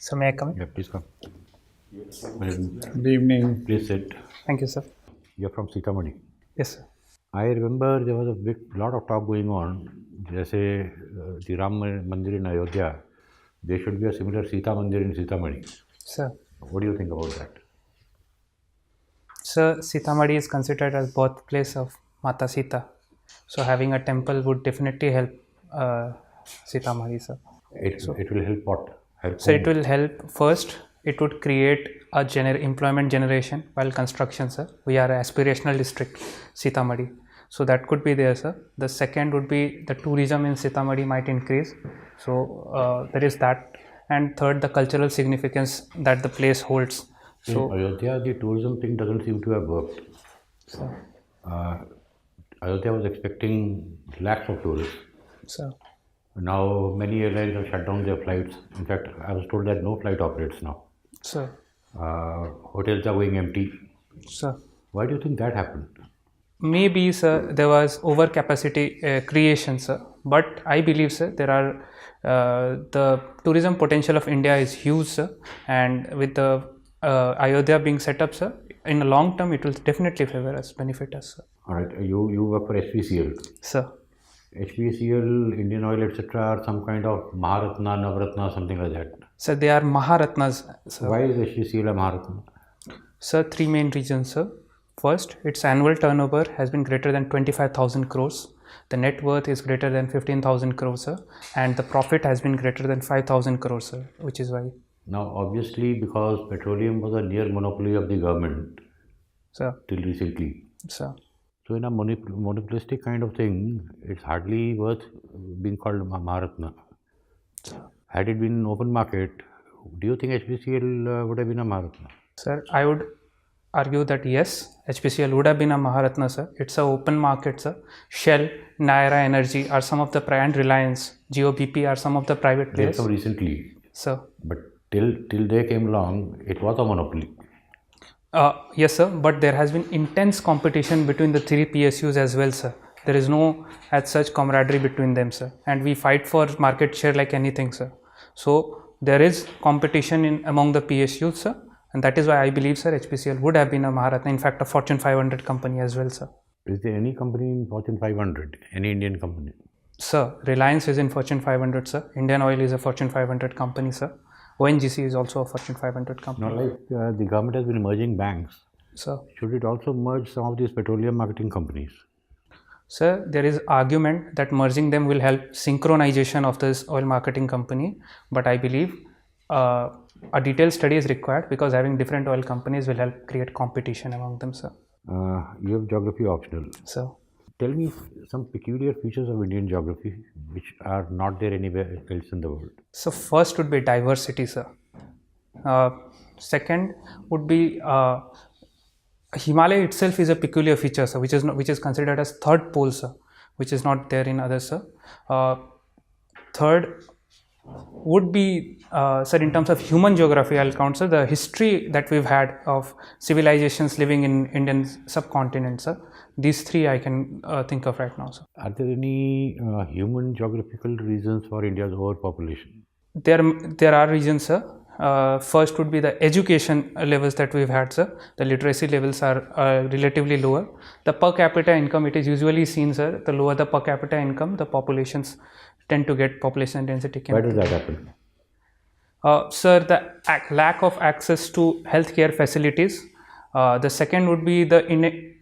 So may I come in? Yeah, please come. Good evening. Please sit. Thank you, sir. You're from Sitamarhi. Yes, sir. I remember there was a lot of talk going on. जैसे the Ram Mandir in Ayodhya, there should be a similar Sita Mandir in Sitamarhi. Sir, What do you think about that? Sir, Sitamarhi is considered as birthplace of Mata Sita. So having a temple would definitely help Sitamarhi, sir. It will help what? Help So whom? it will help first. It would create a employment generation while construction, sir. We are an aspirational district, Sitamarhi. So that could be there, sir. The second would be the tourism in Sitamarhi might increase. So there is that. And third, the cultural significance that the place holds. So In Ayodhya, the tourism thing doesn't seem to have worked. sir, Ayodhya was expecting lakhs of tourists. sir, Now many airlines have shut down their flights. In fact, I was told that no flight operates now. sir, Hotels are going empty. sir. Why do you think that happened? Maybe, sir, there was overcapacity creation, sir. But I believe, sir, there are the tourism potential of India is huge, sir. And with the Ayodhya being set up, sir, in the long term, it will definitely favor us, benefit us, sir. All right, you work for HPCL. Sir, HPCL, Indian Oil, etc. are some kind of Maharatna, Navratna, something like that. sir, they are Maharatnas, sir. Why is HPCL a Maharatna? Sir, three main reasons, sir. First, its annual turnover has been greater than 25,000 crores. The net worth is greater than 15,000 crores, sir. And the profit has been greater than 5,000 crores, sir, which is why. Now, obviously, because petroleum was a near monopoly of the government Sir, till recently. sir. So, in a monopolistic kind of thing, it's hardly worth being called Maharatna. Had it been an open market, do you think HPCL would have been a Maharatna? Sir, I would argue that yes, HPCL would have been a Maharatna, sir. It's an open market, sir. Shell, Naira Energy are some of the and Reliance, GOBP are some of the private They have players. come recently, Sir, but till they came along, it was a monopoly. yes, sir. But there has been intense competition between the three PSUs as well, sir. There is no as such camaraderie between them, sir. And we fight for market share like anything, sir. So there is competition in among the PSUs, sir. And that is why I believe, sir, HPCL would have been a Maharatna, in fact, a Fortune 500 company as well, sir. Is there any company in Fortune 500, any Indian company? Sir, Reliance is in Fortune 500, sir. Indian Oil is a Fortune 500 company, sir. ONGC is also a Fortune 500 company. Now, like the government has been merging banks, Sir, should it also merge some of these petroleum marketing companies? Sir, there is argument that merging them will help synchronization of this oil marketing company, but I believe a detailed study is required because having different oil companies will help create competition among them, sir. You have geography optional. So, Tell me some peculiar features of Indian geography which are not there anywhere else in the world. so first would be diversity, sir. Second would be Himalaya itself is a peculiar feature, sir, which is considered as third pole, sir, which is not there in others, sir. Third would be, sir, in terms of human geography, I'll count, sir, the history that we've had of civilizations living in Indian subcontinent, sir. These three I can think of right now, sir. Are there any human geographical reasons for India's overpopulation? There are reasons, sir. First would be the education levels that we've had, sir. The literacy levels are relatively lower. The per capita income, it is usually seen, sir, the lower the per capita income, the populations tend to get population density. Why does that happen? Sir, the lack of access to healthcare facilities. The second would be the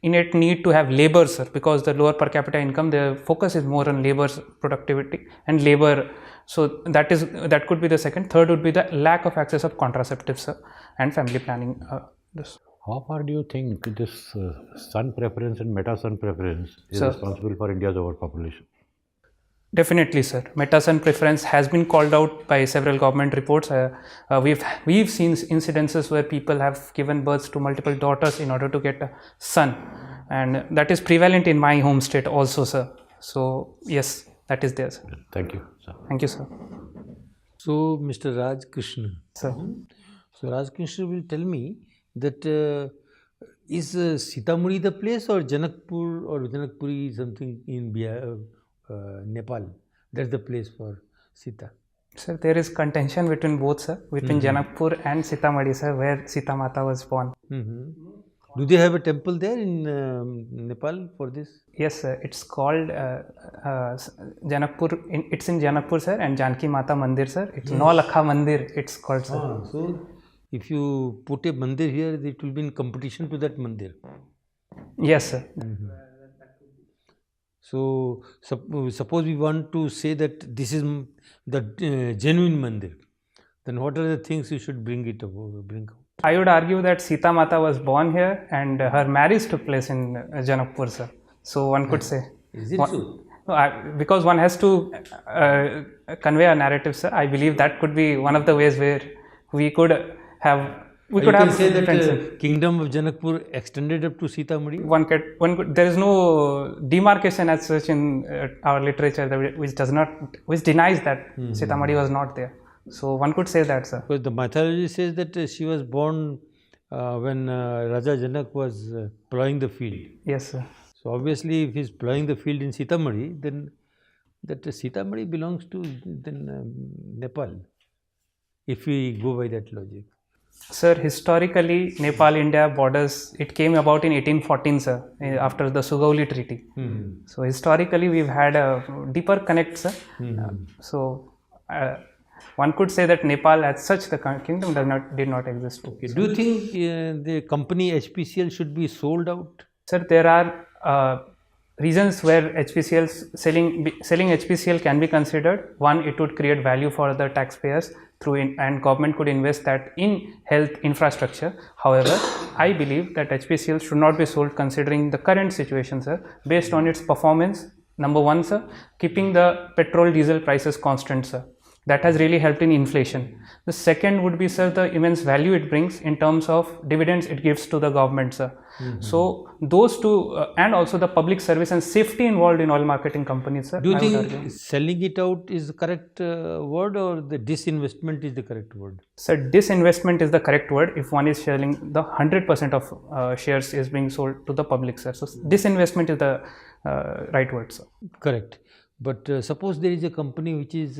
innate need to have labor, sir, because the lower per capita income, the focus is more on labor productivity and labor. So that could be the second. Third would be the lack of access of contraceptives, sir, and family planning. How far do you think this sun preference and meta sun preference is Sir. responsible for India's overpopulation? Definitely, sir. Meta-sun preference has been called out by several government reports. We've seen incidences where people have given birth to multiple daughters in order to get a son, and that is prevalent in my home state also, sir. So yes, that is there, sir. Thank you, sir. Thank you, sir. So, Mr. Raj Krishna. Sir. So, Raj Krishna will tell me that is Sitamarhi the place, or Janakpur or Janakpuri something in Nepal? That's the place for Sita. Sir, there is contention between both, sir, between Janakpur and Sitamarhi, sir, where Sita Mata was born. Do they have a temple there in Nepal for this? Yes, sir, it's called Janakpur. It's in Janakpur, sir, and Janki Mata Mandir, sir. It's Naulakha Mandir, it's called, sir. So if you put a mandir here, it will be in competition to that mandir. Yes, sir. So suppose we want to say that this is the genuine mandir, then what are the things you should bring out? I would argue that Sita Mata was born here and her marriage took place in Janakpur, sir. So one could say. Is it so? No, because one has to convey a narrative, sir. I believe that could be one of the ways where we could have. We could have say that kingdom of Janakpur extended up to Sitamarhi. One could. There is no demarcation as such in our literature which denies that Sitamarhi was not there. So one could say that, sir. Because the mythology says that she was born when Raja Janak was plowing the field. Yes, sir. So obviously, if he's plowing the field in Sitamarhi, then that Sitamarhi belongs to Nepal. If we go by that logic. Sir, historically, Nepal-India borders, it came about in 1814, sir, after the Sugauli Treaty. So historically, we've had a deeper connect, sir. So one could say that Nepal, as such, the kingdom did not exist. Okay. Do you think the company HPCL should be sold out? Sir, there are reasons where selling HPCL can be considered. One, it would create value for the taxpayers and government could invest that in health infrastructure. However, I believe that HPCL should not be sold considering the current situation, sir, based on its performance. Number one, sir, keeping the petrol diesel prices constant, sir. That has really helped in inflation. The second would be, sir, the immense value it brings in terms of dividends it gives to the government, sir. So those two, and also the public service and safety involved in oil marketing companies, sir. Do you think selling it out is the correct word, or the disinvestment is the correct word? Sir, disinvestment is the correct word if one is selling the 100% of shares is being sold to the public, sir. So disinvestment is the right word, sir. Correct. But suppose there is a company which is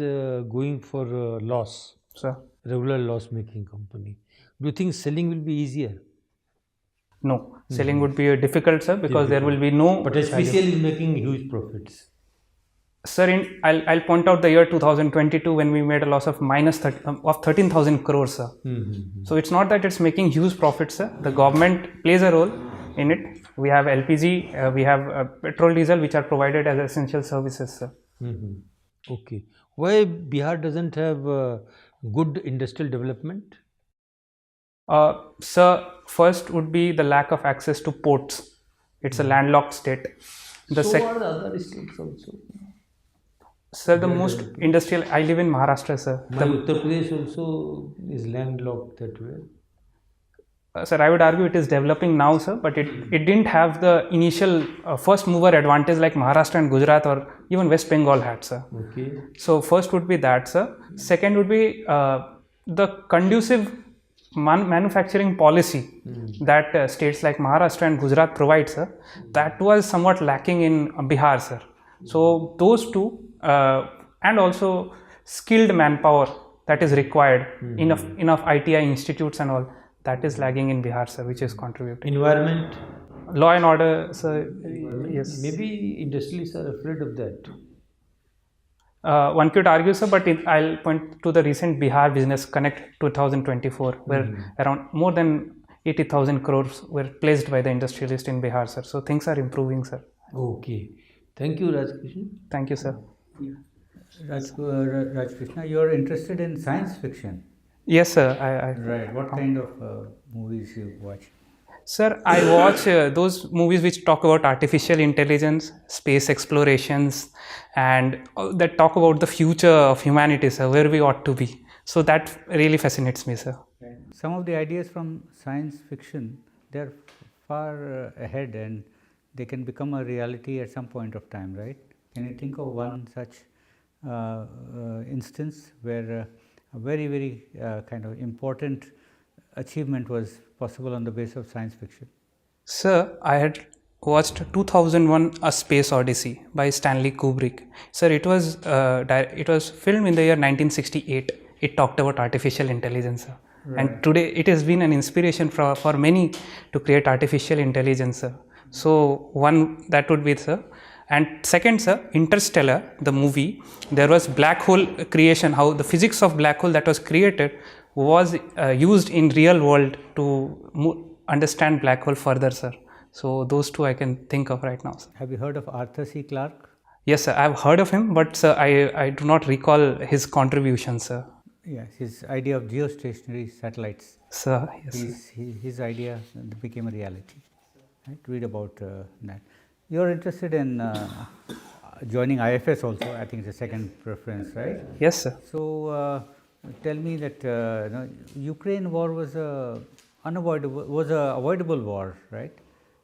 going for loss, sir, regular loss making company. Do you think selling will be easier? No, selling would be difficult, sir, because there will be no. But HPCL is making huge profits. Sir, I'll point out the year 2022 when we made a loss of 13,000 crores, sir. So it's not that it's making huge profits, sir. The government plays a role in it. We have LPG, we have petrol, diesel, which are provided as essential services, sir. Okay. Why Bihar doesn't have good industrial development? Sir, first would be the lack of access to ports. It's a landlocked state. So are the other states also? Sir, the most industrial, I live in Maharashtra, sir. Uttar Pradesh also is landlocked that way. Sir, I would argue it is developing now, sir, but it didn't have the initial first mover advantage like Maharashtra and Gujarat or even West Bengal had, sir. Okay. So first would be that, sir. Second would be the conducive manufacturing policy that states like Maharashtra and Gujarat provide, sir. That was somewhat lacking in Bihar, sir. So those two and also skilled manpower that is required, enough ITI institutes and all, that is lagging in Bihar, sir, which is contributing. Environment? Law and order, sir, yes. Maybe industrialists are afraid of that. One could argue, sir, but I'll point to the recent Bihar Business Connect 2024, where around more than 80,000 crores were placed by the industrialists in Bihar, sir. So things are improving, sir. Okay. Thank you, Raj Krishna. Thank you, sir. Raj Krishna, you are interested in science fiction. Yes, sir. Right. What kind of movies you watch? Sir, I watch those movies which talk about artificial intelligence, space explorations, and that talk about the future of humanity, sir, where we ought to be. So that really fascinates me, sir. Right. Some of the ideas from science fiction, they're far ahead and they can become a reality at some point of time, right? Can you think of one such instance where a very, very kind of important achievement was possible on the basis of science fiction? Sir, I had watched 2001 A Space Odyssey by Stanley Kubrick. Sir, it was filmed in the year 1968. It talked about artificial intelligence, sir. Right. And today it has been an inspiration for many to create artificial intelligence, sir. So one, that would be, sir. And second, sir, Interstellar, the movie, there was black hole creation, how the physics of black hole that was created was used in real world to understand black hole further, sir. So those two I can think of right now, sir. Have you heard of Arthur C. Clarke? Yes, sir, I've heard of him, but sir, I do not recall his contributions, sir. Yes, his idea of geostationary satellites. Sir, yes. His idea became a reality. Right? Read about that. You're interested in joining IFS also. I think it's a second preference, right? Yes, sir. So tell me that Ukraine war was a avoidable war, right?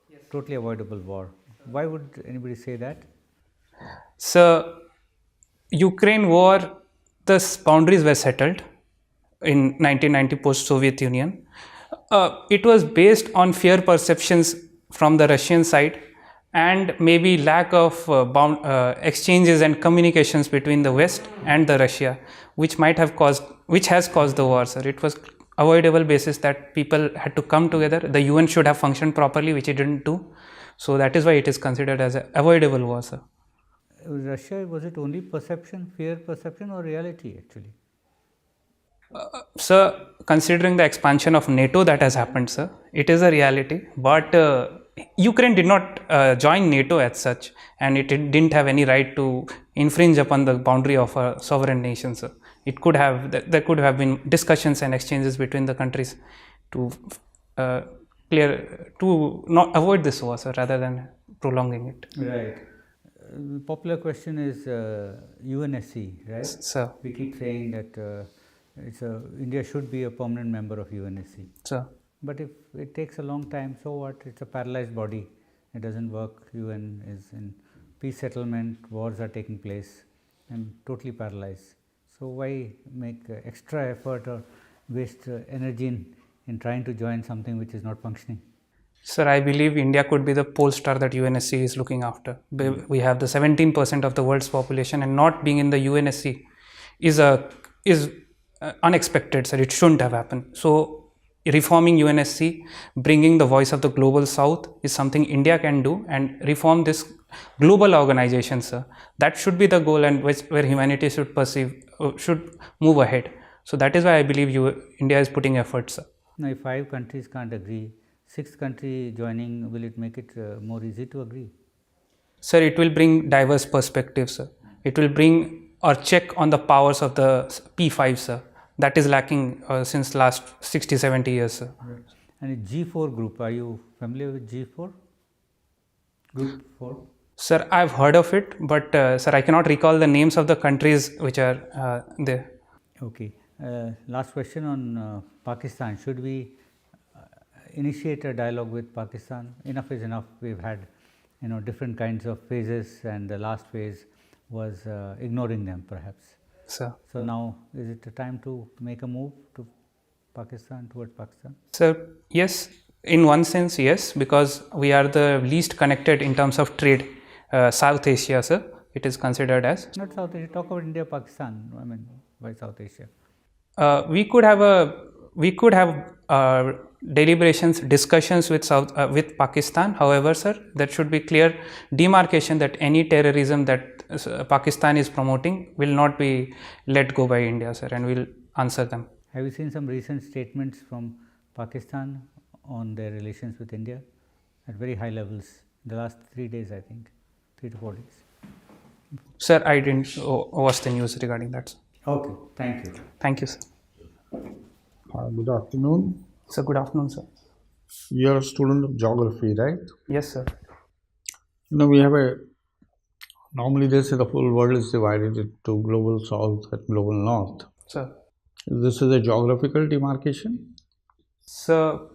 Yes. Totally avoidable war. Why would anybody say that? So, Ukraine war, the boundaries were settled in 1990 post-Soviet Union. It was based on fear perceptions from the Russian side and maybe lack of exchanges and communications between the West and the Russia, which has caused the war, sir. It was avoidable basis that people had to come together. The UN should have functioned properly, which it didn't do. So that is why it is considered as an avoidable war, sir. Russia, was it only perception, fear perception, or reality actually? Sir, considering the expansion of NATO that has happened, sir, it is a reality. But Ukraine did not join NATO as such, and it didn't have any right to infringe upon the boundary of a sovereign nation, sir. It could have, there could have been discussions and exchanges between the countries to not avoid this war, sir, rather than prolonging it. Right. Popular question is UNSC, right? Sir. We keep saying that India should be a permanent member of UNSC. Sir. But if it takes a long time, so what? It's a paralyzed body. It doesn't work. UN is in peace settlement, wars are taking place, and totally paralyzed. So why make extra effort or waste energy in trying to join something which is not functioning? Sir, I believe India could be the pole star that UNSC is looking after. We have the 17% of the world's population, and not being in the UNSC is unexpected, sir. It shouldn't have happened. So reforming UNSC, bringing the voice of the global south is something India can do, and reform this global organization, sir. That should be the goal, and where humanity should move ahead. So that is why I believe India is putting efforts, sir. Now, if 5 countries can't agree, 6th country joining, will it make it more easy to agree? Sir, it will bring diverse perspectives, sir. It will bring or check on the powers of the P5, sir. That is lacking since last 60-70 years, sir. Right. And G4 group, are you familiar with G4? Group 4? Sir, I've heard of it, but sir, I cannot recall the names of the countries which are there. Okay. Last question on Pakistan. Should we initiate a dialogue with Pakistan? Enough is enough. We've had different kinds of phases, and the last phase was ignoring them perhaps. Sir. So now is it a time to make a move to Pakistan, towards Pakistan? Sir, yes, in one sense yes, because we are the least connected in terms of trade. South Asia, sir, it is considered as. Not South Asia, talk about India, Pakistan, I mean why South Asia? We could have deliberations, discussions with Pakistan. However, sir, there should be clear demarcation that any terrorism that Pakistan is promoting will not be let go by India, sir, and we'll answer them. Have you seen some recent statements from Pakistan on their relations with India at very high levels the last 3 days, I think, 3 to 4 days? Sir, I didn't watch the news regarding that, sir. Okay, thank you. Thank you, sir. Good afternoon. Sir, good afternoon, sir. You are a student of geography, right? Yes, sir. We have normally they say the whole world is divided into global south and global north. Sir. This is a geographical demarcation? So,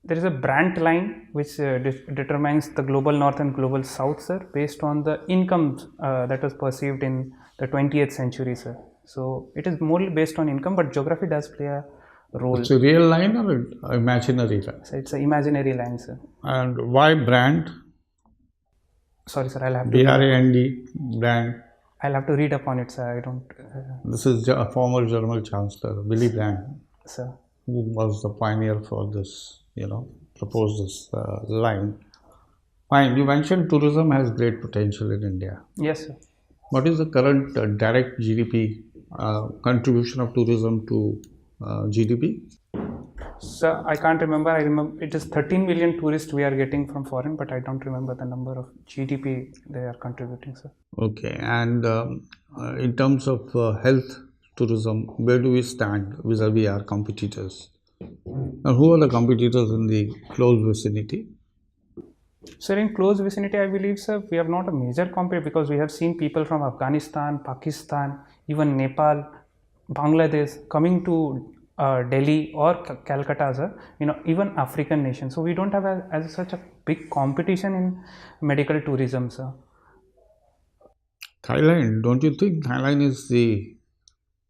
there is a Brandt line which determines the global north and global south, sir, based on the incomes that was perceived in the 20th century, sir. So, it is more based on income, but geography does play a role. It's a real line or an imaginary line? So, it's an imaginary line, sir. And why Brandt? Sorry, sir. I'll have to. BRAND brand. I'll have to read upon it, sir. I don't. This is a former German Chancellor, Willy Brandt, Sir. who was the pioneer for this, proposed this line. Fine, you mentioned tourism has great potential in India. Yes, sir. What is the current direct GDP contribution of tourism to GDP? Sir, I can't remember. I remember it is 13 million tourists we are getting from foreign, but I don't remember the number of GDP they are contributing, sir. Okay, and in terms of health tourism, where do we stand vis-a-vis our competitors? Now, who are the competitors in the close vicinity? Sir, in close vicinity, I believe, sir, we have not a major competitor because we have seen people from Afghanistan, Pakistan, even Nepal, Bangladesh coming to Delhi or Calcutta, sir. Even African nations. So we don't have as such a big competition in medical tourism, sir. Thailand, don't you think Thailand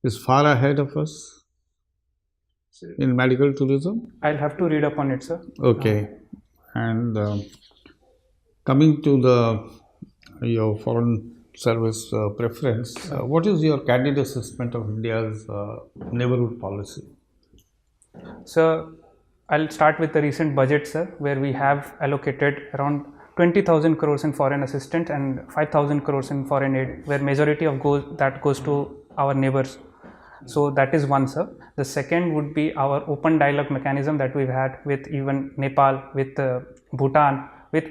is far ahead of us in medical tourism? I'll have to read upon it, sir. Okay, and coming to your foreign service preference, what is your candid assessment of India's neighborhood policy? So I'll start with the recent budget, sir, where we have allocated around 20,000 crores in foreign assistance and 5,000 crores in foreign aid, where majority of that goes to our neighbors. So that is one, sir. The second would be our open dialogue mechanism that we've had with even Nepal, with Bhutan, with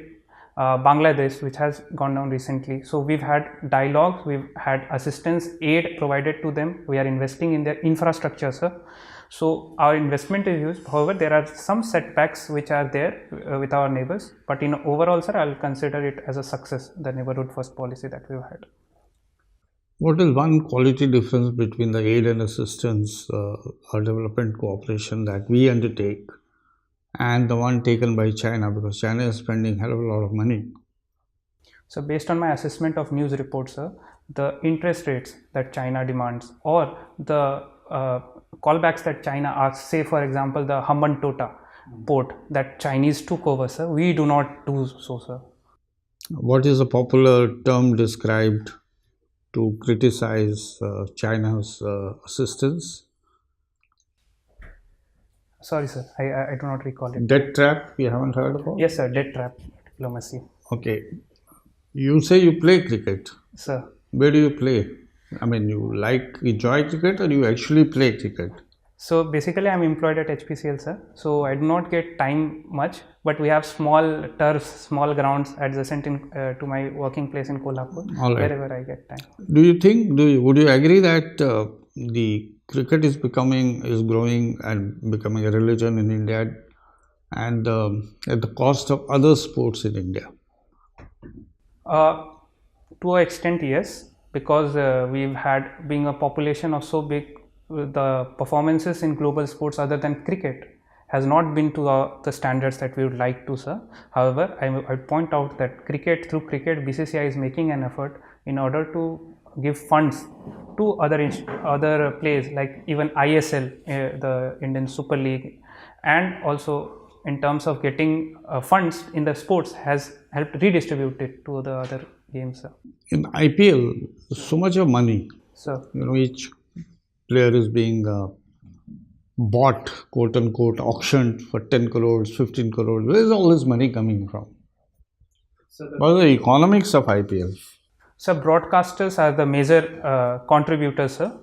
Bangladesh, which has gone down recently. So we've had dialogues, we've had assistance, aid provided to them. We are investing in their infrastructure, sir. So our investment is used. However, there are some setbacks which are there with our neighbors. But overall, sir, I'll consider it as a success, the neighborhood first policy that we've had. What is one quality difference between the aid and assistance or development cooperation that we undertake and the one taken by China, because China is spending a hell of a lot of money? So based on my assessment of news reports, sir, the interest rates that China demands or the callbacks that China asks, say for example the Hambantota port that Chinese took over, sir, we do not do so, sir. What is a popular term described to criticize China's assistance? Sorry, sir, I do not recall it. Debt trap, you haven't heard of it? Yes, sir, debt trap diplomacy. Okay. You say you play cricket. Sir. Where do you play? I mean, you enjoy cricket or you actually play cricket? So basically I'm employed at HPCL, sir. So I do not get time much, but we have small turfs, small grounds adjacent to my working place in Kolhapur, wherever I get time. Do you think, would you agree that the cricket is growing and becoming a religion in India and at the cost of other sports in India? To an extent, yes, because we've had, being a population of so big, the performances in global sports other than cricket has not been to the standards that we would like to, sir. However, I would point out that through cricket, BCCI is making an effort in order to give funds to other players like even ISL, the Indian Super League, and also in terms of getting funds in the sports has helped redistribute it to the other games, sir. In IPL, so much of money. So Each player is being bought, quote unquote, auctioned for 10 crores, 15 crores. Where is all this money coming from? What are the economics of IPL? So broadcasters are the major contributors, sir.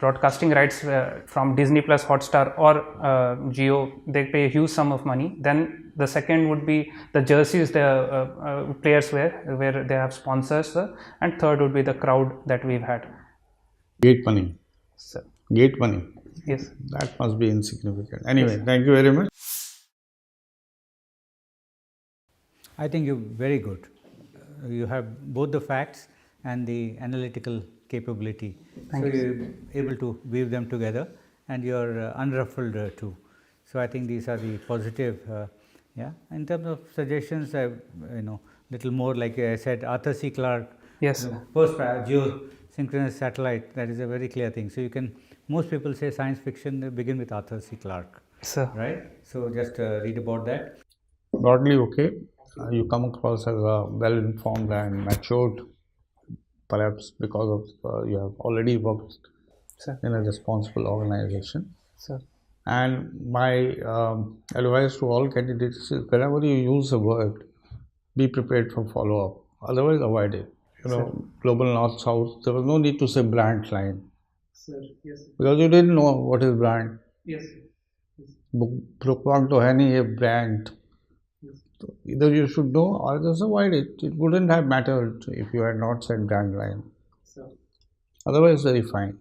Broadcasting rights from Disney Plus, Hotstar or Geo, they pay a huge sum of money. Then the second would be the jerseys the players wear, where they have sponsors, sir. And third would be the crowd that we've had. Gate money. Sir. Gate money. Yes. That must be insignificant. Anyway, thank you very much. I think you're very good. You have both the facts and the analytical capability. So you're able to weave them together and you're unruffled too. So I think these are the positive, In terms of suggestions, little more like I said, Arthur C. Clarke. Yes. First geosynchronous satellite, that is a very clear thing. So most people say science fiction, they begin with Arthur C. Clarke. Sir. Right? So just read about that. Broadly okay. you come across as a well-informed and matured, perhaps because of you have already worked Sir. in a responsible organization. Sir. And my advice to all candidates is whenever you use a word, be prepared for follow-up. Otherwise, avoid it. Global North South, there was no need to say brand line. Sir, yes. Because you didn't know what is brand. Yes. Bookmark to any brand. So either you should know or just avoid it. It wouldn't have mattered if you had not said brand line. Sir. Otherwise, very fine.